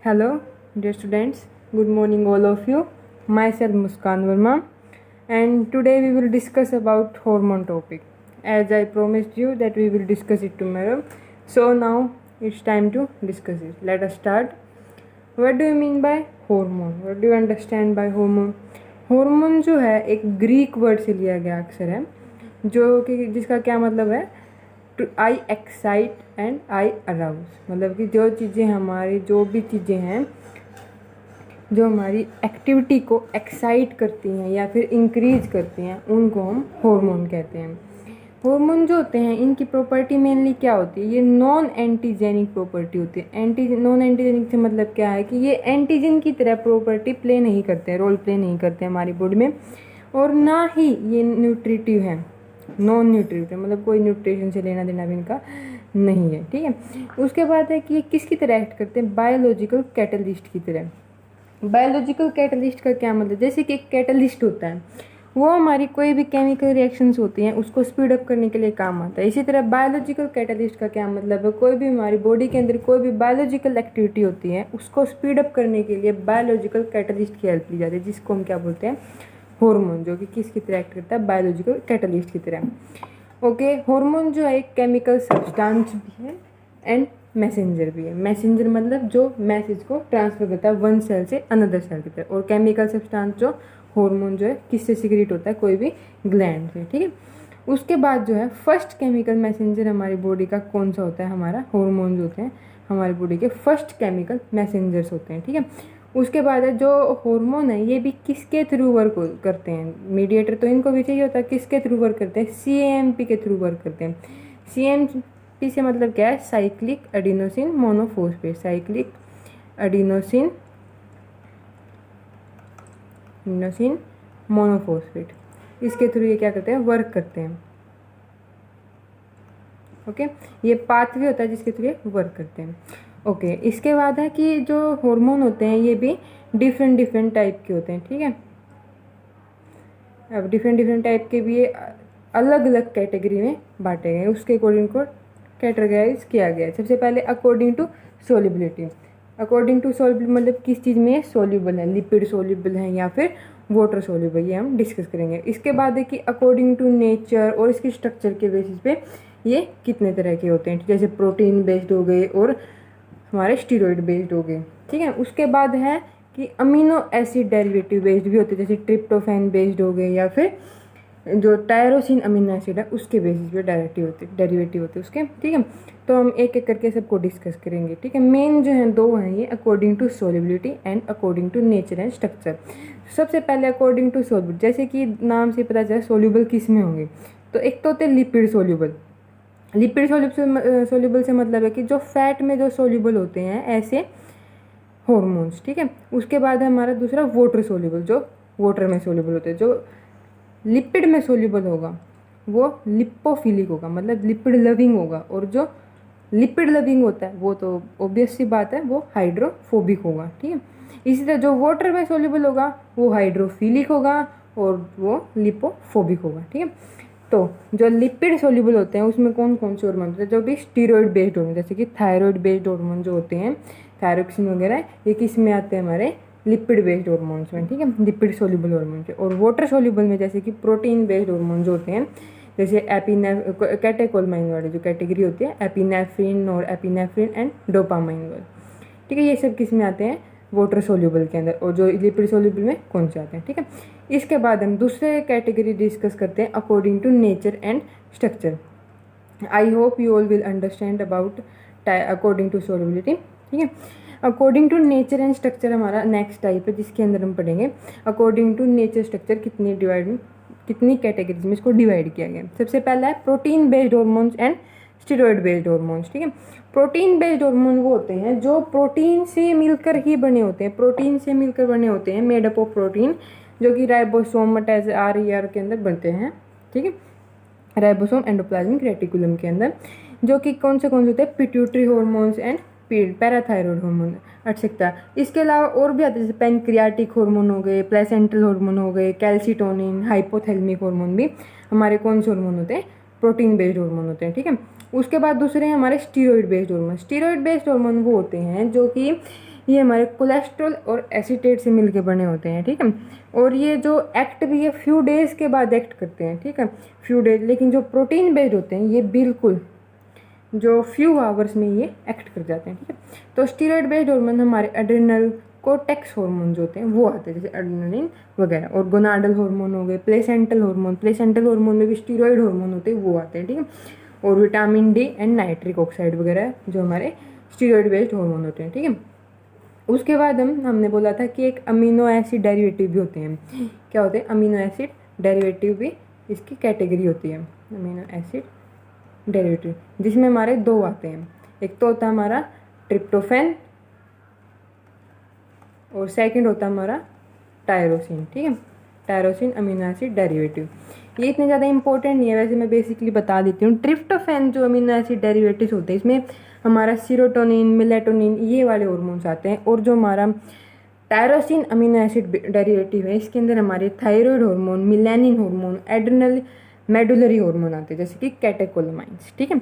Hello, dear students. Good morning, all of you. Myself Muskan Verma, and today we will discuss about hormone topic. As I promised you that we will discuss it tomorrow. So now it's time to discuss it. Let us start. What do you mean by hormone? What do you understand by hormone? hormone जो है एक Greek word से लिया गया अक्षर है जो कि जिसका क्या मतलब है to I excite and I arouse. मतलब कि जो चीज़ें हमारी जो भी चीज़ें हैं जो हमारी एक्टिविटी को एक्साइट करती हैं या फिर इंक्रीज करती हैं उनको हम हार्मोन कहते हैं। हार्मोन जो होते हैं इनकी प्रॉपर्टी मेनली क्या होती है, ये नॉन एंटीजेनिक प्रॉपर्टी होती है। नॉन एंटीजेनिक से मतलब क्या है कि ये एंटीजन की तरह प्रॉपर्टी प्ले नहीं करते हैं, रोल प्ले नहीं करते हैं हमारी बॉडी में, और ना ही ये न्यूट्रिटिव हैं, नॉन न्यूट्रिटिव मतलब कोई न्यूट्रिशन से लेना देना भी इनका नहीं है। ठीक है, उसके बाद है कि ये किसकी तरह एक्ट करते हैं, बायोलॉजिकल कैटलिस्ट की तरह। बायोलॉजिकल कैटलिस्ट का क्या मतलब, जैसे कि एक कैटलिस्ट होता है वो हमारी कोई भी केमिकल रिएक्शंस होती हैं उसको स्पीड अप करने के लिए काम आता है। इसी तरह बायोलॉजिकल कैटलिस्ट का क्या मतलब है, कोई भी हमारी बॉडी के अंदर कोई भी बायोलॉजिकल एक्टिविटी होती है उसको स्पीड अप करने के लिए बायोलॉजिकल कैटलिस्ट की हेल्प ली जाती है, जिसको हम क्या बोलते हैं, हार्मोन, जो कि किसकी तरह एक्ट करता है, बायोलॉजिकल कैटलिस्ट की तरह। ओके, हार्मोन जो है एक केमिकल सब्सटेंस भी है एंड मैसेंजर भी है। मैसेंजर मतलब जो मैसेज को ट्रांसफर करता है वन सेल से अनदर सेल की तरफ, और केमिकल सब्सटेंस जो हार्मोन जो है किससे सिक्रेट होता है, कोई भी ग्लैंड से। ठीक है, उसके बाद जो है फर्स्ट केमिकल मैसेंजर हमारी बॉडी का कौन सा होता है, हमारा हार्मोन जो होते हैं हमारी बॉडी के फर्स्ट केमिकल मैसेंजर्स होते हैं। ठीक है, उसके बाद है जो हार्मोन है ये भी किसके थ्रू वर्क करते हैं, मीडिएटर तो इनको भी चाहिए होता है, किसके थ्रू वर्क करते हैं, CAMP के थ्रू वर्क करते हैं। CAMP से मतलब क्या है, cyclic adenosine monophosphate, cyclic adenosine monophosphate, इसके थ्रू ये क्या करते हैं, वर्क करते हैं। ओके, ये पाथवे होता है जिसके थ्रू ये वर्क करते हैं। ओके, इसके बाद है कि जो हार्मोन होते हैं ये भी डिफरेंट टाइप के होते हैं। ठीक है, अब डिफरेंट टाइप के भी ये अलग अलग कैटेगरी में बांटे गए, उसके अकॉर्डिंग को कैटेगराइज किया गया है। सबसे पहले according to solubility. According to soluble मतलब किस चीज़ में सोल्यूबल है, लिपिड सोल्यूबल है या फिर वाटर सोल्यूबल, ये हम डिस्कस करेंगे। इसके बाद है कि अकॉर्डिंग टू नेचर और इसकी स्ट्रक्चर के बेसिस पे ये कितने तरह के होते हैं, जैसे प्रोटीन बेस्ड हो गए और हमारे स्टीरॉयड बेस्ड हो गए। ठीक है, उसके बाद है कि अमीनो एसिड डेरिवेटिव बेस्ड भी होते हैं, जैसे ट्रिप्टोफैन बेस्ड हो गए या फिर जो टायरोसिन अमीनो एसिड है उसके बेसिस पे डेरिवेटिव होते हैं उसके। ठीक है, तो हम एक एक करके सबको डिस्कस करेंगे। ठीक है, मेन जो है दो हैं ये, according to solubility and according to nature and structure. सबसे पहले अकॉर्डिंग टू सोल्युबिलिटी, जैसे कि नाम से पता चला सोल्यूबल किस में होंगे, तो एक तो होते हैं लिपिड सोल्यूबल। लिपिड सोल्यूबल से मतलब है कि जो फैट में जो सोल्यूबल होते हैं ऐसे हॉर्मोन्स। ठीक है, उसके बाद है हमारा दूसरा वाटर सोल्यूबल, जो वाटर में सोल्यूबल होते हैं। जो लिपिड में सोल्यूबल होगा वो लिपोफिलिक होगा, मतलब लिपिड लविंग होगा, और जो लिपिड लविंग होता है वो तो ऑब्वियस सी बात है वो हाइड्रोफोबिक होगा। ठीक है, इसी तरह जो वाटर में सोल्यूबल होगा वो हाइड्रोफिलिक होगा और वो लिपोफोबिक होगा। ठीक है, तो जो लिपिड सोल्यूबल होते हैं उसमें कौन कौन से हार्मोन होते हैं, जो भी स्टीरॉयड बेस्ड हार्मोन, जैसे कि थायराइड बेस्ड हार्मोन जो होते हैं, थायरोक्सिन वगैरह, ये किस में आते हैं, हमारे लिपिड बेस्ड हार्मोन्स में। ठीक है, लिपिड सोल्यूबल हार्मोन के। और वाटर सोल्यूबल में जैसे कि प्रोटीन बेस्ड हार्मोन जो होते हैं, जैसे कैटेकोलमाइन वाली जो कैटेगरी होती है, एपिनेफ्रिन और एपिनेफ्रिन एंड डोपामाइन वाली। ठीक है, ये सब किस में आते हैं, वाटर सोल्यूबल के अंदर, और जो लिपिड सोल्यूबल में कौन से आते हैं। ठीक है, इसके बाद हम दूसरे कैटेगरी डिस्कस करते हैं according to nature and structure. I hope you all will understand about according to solubility. ठीक है, according to nature and structure हमारा नेक्स्ट टाइप है जिसके अंदर हम पढ़ेंगे अकॉर्डिंग टू नेचर स्ट्रक्चर कितनी कैटेगरीज में इसको डिवाइड किया गया। सबसे पहला है protein based hormones and steroid based hormones. ठीक है, प्रोटीन बेस्ड हार्मोन वो होते हैं जो प्रोटीन से मिलकर ही बने होते हैं, प्रोटीन से मिलकर बने होते हैं, मेड अप ऑफ प्रोटीन, जो कि राइबोसोम RER के अंदर बनते हैं। ठीक है, राइबोसोम एंडोप्लाज्मिक रेटिकुलम के अंदर, जो कि कौन से होते हैं, pituitary hormones and parathyroid hormone etcetera. इसके अलावा और भी आते हैं, जैसे पेनक्रियाटिक हार्मोन हो गए, प्लेसेंटल हार्मोन हो गए, कैल्सिटोनिन, हाइपोथैलेमिक हार्मोन भी हमारे कौन से हार्मोन होते हैं, प्रोटीन बेस्ड हार्मोन होते हैं। ठीक है, उसके बाद दूसरे हैं हमारे steroid based hormone. Steroid based hormone वो होते हैं जो कि ये हमारे कोलेस्ट्रॉल और एसीटेट से मिलके बने होते हैं, ठीक है। और ये जो एक्ट भी है फ्यू डेज़ के बाद एक्ट करते हैं, ठीक है, फ्यू डेज। लेकिन जो प्रोटीन बेस्ड होते हैं ये बिल्कुल जो फ्यू आवर्स में ये एक्ट कर जाते हैं, ठीक है। तो स्टीरॉयड बेस्ड हार्मोन हमारे एड्रिनल कोर्टेक्स हार्मोन जो होते हैं वो आते हैं, जैसे एड्रेनलिन वगैरह। और गोनाडल हार्मोन हो गए, प्लेसेंटल हार्मोन में भी स्टीरॉयड हार्मोन होते हैं वो आते हैं, ठीक है। और vitamin D and nitric oxide वगैरह जो हमारे स्टीरॉयड बेस्ड हार्मोन होते हैं, ठीक है। उसके बाद हमने बोला था कि एक अमीनो एसिड डेरिवेटिव भी होते हैं। क्या होते हैं? अमीनो एसिड डेरिवेटिव भी इसकी कैटेगरी होती है, अमीनो एसिड डेरिवेटिव, जिसमें हमारे दो आते हैं। एक तो होता है हमारा ट्रिप्टोफैन और सेकंड होता है हमारा टायरोसिन, ठीक है। टायरोसिन अमीनो एसिड डेरिवेटिव ये इतने ज़्यादा इंपॉर्टेंट नहीं है, वैसे मैं बेसिकली बता देती हूँ। ट्रिप्टोफैन जो अमीनो एसिड डेरिवेटिव्स होते हैं इसमें हमारा सीरोटोनिन, मेलेटोनिन ये वाले हार्मोन्स आते हैं। और जो हमारा टायरोसिन अमीनो एसिड डेरिवेटिव है इसके अंदर हमारे thyroid hormone, melanin hormone, adrenal medullary hormone आते हैं, जैसे कि कैटेकोलामाइंस, ठीक है।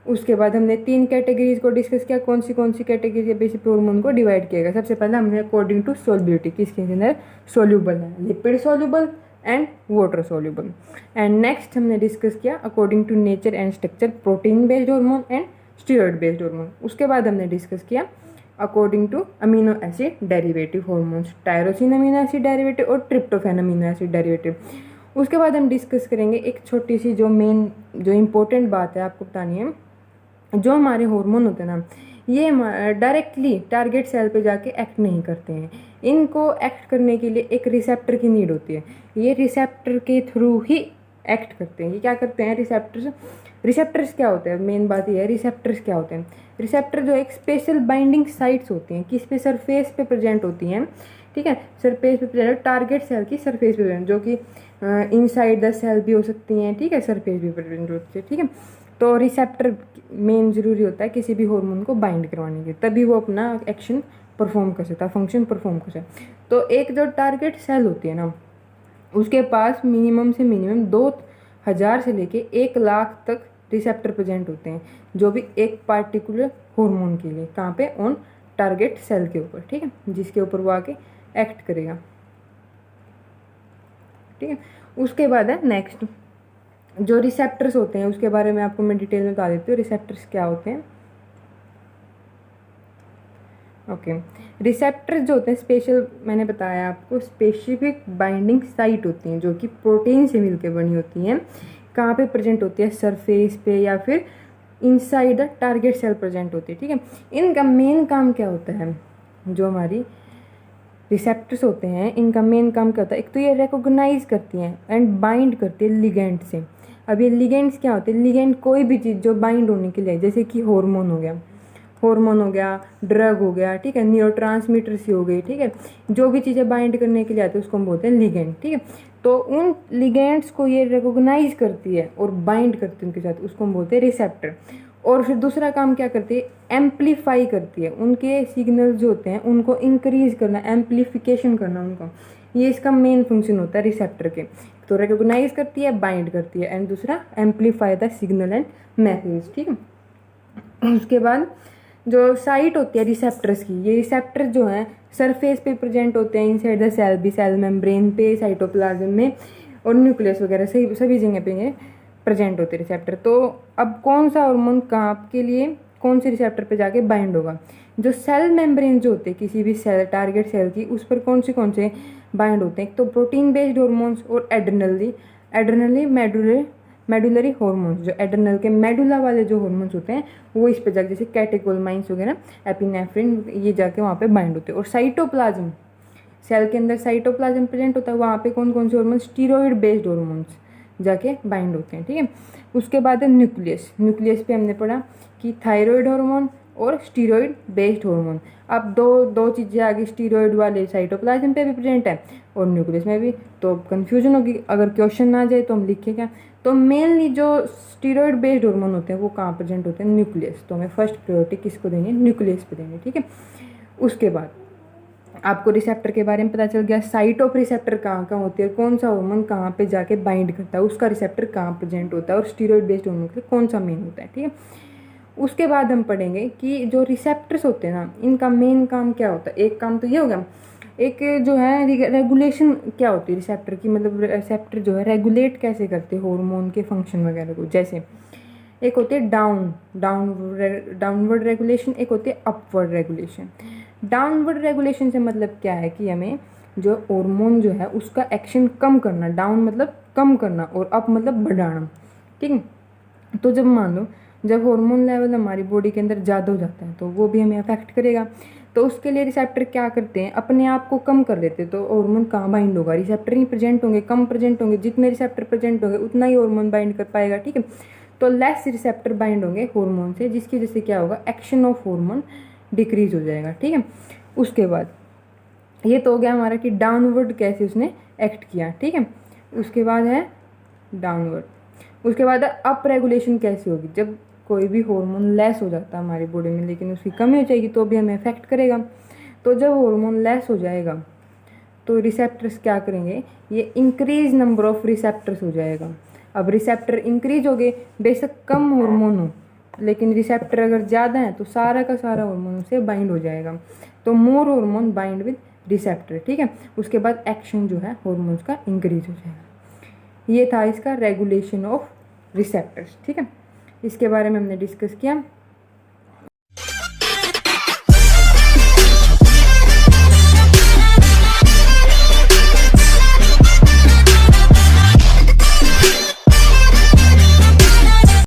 उसके बाद हमने 3 कैटेगरीज को डिस्कस किया। कौन सी कैटेगरी या बेसिक हार्मोन को डिवाइड किया गया। सबसे पहले हमने अकॉर्डिंग टू सोल्युबिलिटी, किसके अंदर सोल्यूबल है, lipid soluble and water soluble. And next हमने डिस्कस किया according to nature and structure, protein based hormone and steroid based hormone. उसके बाद हमने डिस्कस किया according to amino acid derivative hormones, tyrosine amino acid derivative और tryptophan amino acid derivative. उसके बाद हम डिस्कस करेंगे एक छोटी सी जो मेन जो इम्पोर्टेंट बात है आपको बतानी है। जो हमारे हार्मोन होते हैं ना ये डायरेक्टली टारगेट सेल पे जाके एक्ट नहीं करते हैं। इनको एक्ट करने के लिए एक रिसेप्टर की नीड होती है। ये रिसेप्टर के थ्रू ही एक्ट करते हैं। ये क्या करते हैं? रिसेप्टर्स क्या होते हैं? मेन बात ये है रिसेप्टर्स क्या होते हैं। रिसेप्टर जो एक स्पेशल बाइंडिंग साइट्स होती हैं, किस पे? सरफेस पे प्रेजेंट होती हैं, ठीक है। सरफेस पे प्रेजेंट, टारगेट सेल की सरफेस पे प्रेजेंट, जो कि इनसाइड द सेल भी हो सकती हैं, ठीक है, सरफेस भी प्रेजेंट होती है, ठीक है। तो रिसेप्टर मेन ज़रूरी होता है किसी भी हार्मोन को बाइंड करवाने के, तभी वो अपना एक्शन परफॉर्म कर सकता है, फंक्शन परफॉर्म कर सकता है। तो एक जो टारगेट सेल होती है ना उसके पास मिनिमम से मिनिमम 2000 से लेके 1 लाख तक रिसेप्टर प्रेजेंट होते हैं, जो भी एक पार्टिकुलर हार्मोन के लिए। कहाँ पे? ऑन टारगेट सेल के ऊपर, ठीक है, जिसके ऊपर वो आके एक्ट करेगा, ठीक है। उसके बाद है नेक्स्ट जो रिसेप्टर्स होते हैं, उसके बारे में आपको मैं डिटेल में बता देती हूँ रिसेप्टर्स क्या होते हैं। ओके, रिसेप्टर्स जो होते हैं स्पेशल, मैंने बताया आपको, स्पेसिफिक बाइंडिंग साइट होती हैं जो कि प्रोटीन से मिलकर बनी होती हैं। कहाँ पे प्रेजेंट होती है? सरफेस पे या फिर inside the target cell present होती है, ठीक है। इनका मेन काम क्या होता है? जो हमारी रिसेप्टर्स होते हैं इनका मेन काम क्या होता है? एक तो ये रिकॉग्नाइज करती हैं एंड बाइंड करती है लिगेंड से। अब ये लिगेंड्स क्या होते हैं? लिगेंड कोई भी चीज़ जो बाइंड होने के लिए, जैसे कि हार्मोन हो गया, ड्रग हो गया, ठीक है, न्यूरोट्रांसमीटर्स ही हो गई, ठीक है, जो भी चीज़ें बाइंड करने के लिए आती है उसको हम बोलते हैं लिगेंड, ठीक है। तो उन लिगेंड्स को ये रिकॉग्नाइज करती है और बाइंड करती है उनके साथ, उसको हम बोलते हैं रिसेप्टर। और फिर दूसरा काम क्या करती है? एम्पलीफाई करती है, उनके सिग्नल जो होते हैं उनको इंक्रीज करना, एम्पलीफिकेशन करना उनको, ये इसका मेन फंक्शन होता है रिसेप्टर के। तो रिकॉग्नाइज करती है, बाइंड करती है, एंड दूसरा amplify the signal and message, ठीक है। उसके बाद जो साइट होती है रिसेप्टर्स की, ये रिसेप्टर जो हैं सरफेस पे प्रेजेंट होते हैं, इनसाइड द सेल भी, सेल मेम्ब्रेन पे, साइटोप्लाज्म में और न्यूक्लियस वगैरह सभी जगह पे ये प्रेजेंट होते हैं रिसेप्टर। तो अब कौन सा हार्मोन कहाँ के लिए कौन से रिसेप्टर पे जाके बाइंड होगा? जो सेल मेम्ब्रेन जो होते हैं किसी भी सेल, टारगेट सेल की, उस पर कौन से बाइंड होते हैं? एक तो प्रोटीन बेस्ड हार्मोन्स और एड्रेनली मेडुलरी हार्मोन्स। जो एड्रेनल के मेडुला वाले जो हार्मोन्स होते हैं वो इस पे जाके, जैसे कैटेकोलामाइंस वगैरह, एपिनेफ्रिन, ये जाके वहाँ पे बाइंड होते हैं। और साइटोप्लाज्म, सेल के अंदर साइटोप्लाज्म प्रेजेंट होता है, वहाँ पे कौन से हार्मोन्स? स्टीरॉयड बेस्ड हार्मोन्स जाके बाइंड होते हैं, ठीक है। उसके बाद है न्यूक्लियस पे हमने पढ़ा कि थायराइड हार्मोन और स्टीरॉयड बेस्ड हार्मोन। अब दो चीज़ें आगे, स्टीरॉयड वाले साइटोप्लाज्म पे भी प्रेजेंट है और न्यूक्लियस में भी, तो कन्फ्यूजन होगी अगर क्वेश्चन ना जाए तो हम लिखें क्या? तो मेनली जो स्टीरॉयड बेस्ड हार्मोन होते हैं वो कहाँ प्रेजेंट होते हैं? न्यूक्लियस। तो हमें फर्स्ट प्रायोरिटी किसको देंगे? न्यूक्लियस पे देंगे, ठीक है। उसके बाद आपको रिसेप्टर के बारे में पता चल गया, साइट ऑफ रिसेप्टर कहाँ होती है, कौन सा हार्मोन कहाँ पे जाके बाइंड करता है, उसका रिसेप्टर कहाँ प्रेजेंट होता है, और स्टीरॉयड बेस्ड हार्मोन के कौन सा मेन होता है, ठीक है। उसके बाद हम पढ़ेंगे कि जो रिसेप्टर्स होते हैं ना, इनका मेन काम क्या होता है। एक काम तो ये हो गया, एक जो है रेगुलेशन क्या होती है रिसेप्टर की, मतलब रिसेप्टर जो है रेगुलेट कैसे करते हैं हार्मोन के फंक्शन वगैरह को। जैसे एक होती है डाउनवर्ड रेगुलेशन, एक होती है अपवर्ड रेगुलेशन। डाउनवर्ड रेगुलेशन से मतलब क्या है कि हमें जो हार्मोन जो है उसका एक्शन कम करना, डाउन मतलब कम करना और अप मतलब बढ़ाना, ठीक है। तो जब मान लो जब हार्मोन लेवल हमारी बॉडी के अंदर ज़्यादा हो जाता है तो वो भी हमें अफेक्ट करेगा। तो उसके लिए रिसेप्टर क्या करते हैं, अपने आप को कम कर देते हैं। तो हार्मोन कहाँ बाइंड होगा, रिसेप्टर ही प्रेजेंट होंगे, कम प्रेजेंट होंगे, जितने रिसेप्टर प्रेजेंट होंगे उतना ही हार्मोन बाइंड कर पाएगा, ठीक है। तो लेस रिसेप्टर बाइंड होंगे हार्मोन से, जिसकी वजह से क्या होगा, एक्शन ऑफ हार्मोन डिक्रीज हो जाएगा, ठीक है। उसके बाद ये तो हो गया हमारा कि डाउनवर्ड कैसे उसने एक्ट किया, ठीक है। उसके बाद है डाउनवर्ड। उसके बाद है अप रेगुलेशन कैसे होगी, जब कोई भी हार्मोन लेस हो जाता है हमारी बॉडी में लेकिन उसकी कमी हो जाएगी तो भी हमें इफेक्ट करेगा। तो जब हार्मोन लेस हो जाएगा तो रिसेप्टर्स क्या करेंगे, ये इंक्रीज नंबर ऑफ रिसेप्टर्स हो जाएगा। अब रिसेप्टर इंक्रीज हो गए, बेशक कम हार्मोन हो लेकिन रिसेप्टर अगर ज़्यादा है तो सारा का सारा हार्मोन से बाइंड हो जाएगा। तो मोर हार्मोन बाइंड विद रिसेप्टर, ठीक है। उसके बाद एक्शन जो है हार्मोन्स का इंक्रीज हो जाएगा। ये था इसका रेगुलेशन ऑफ रिसेप्टर्स, ठीक है। इसके बारे में हमने डिस्कस किया।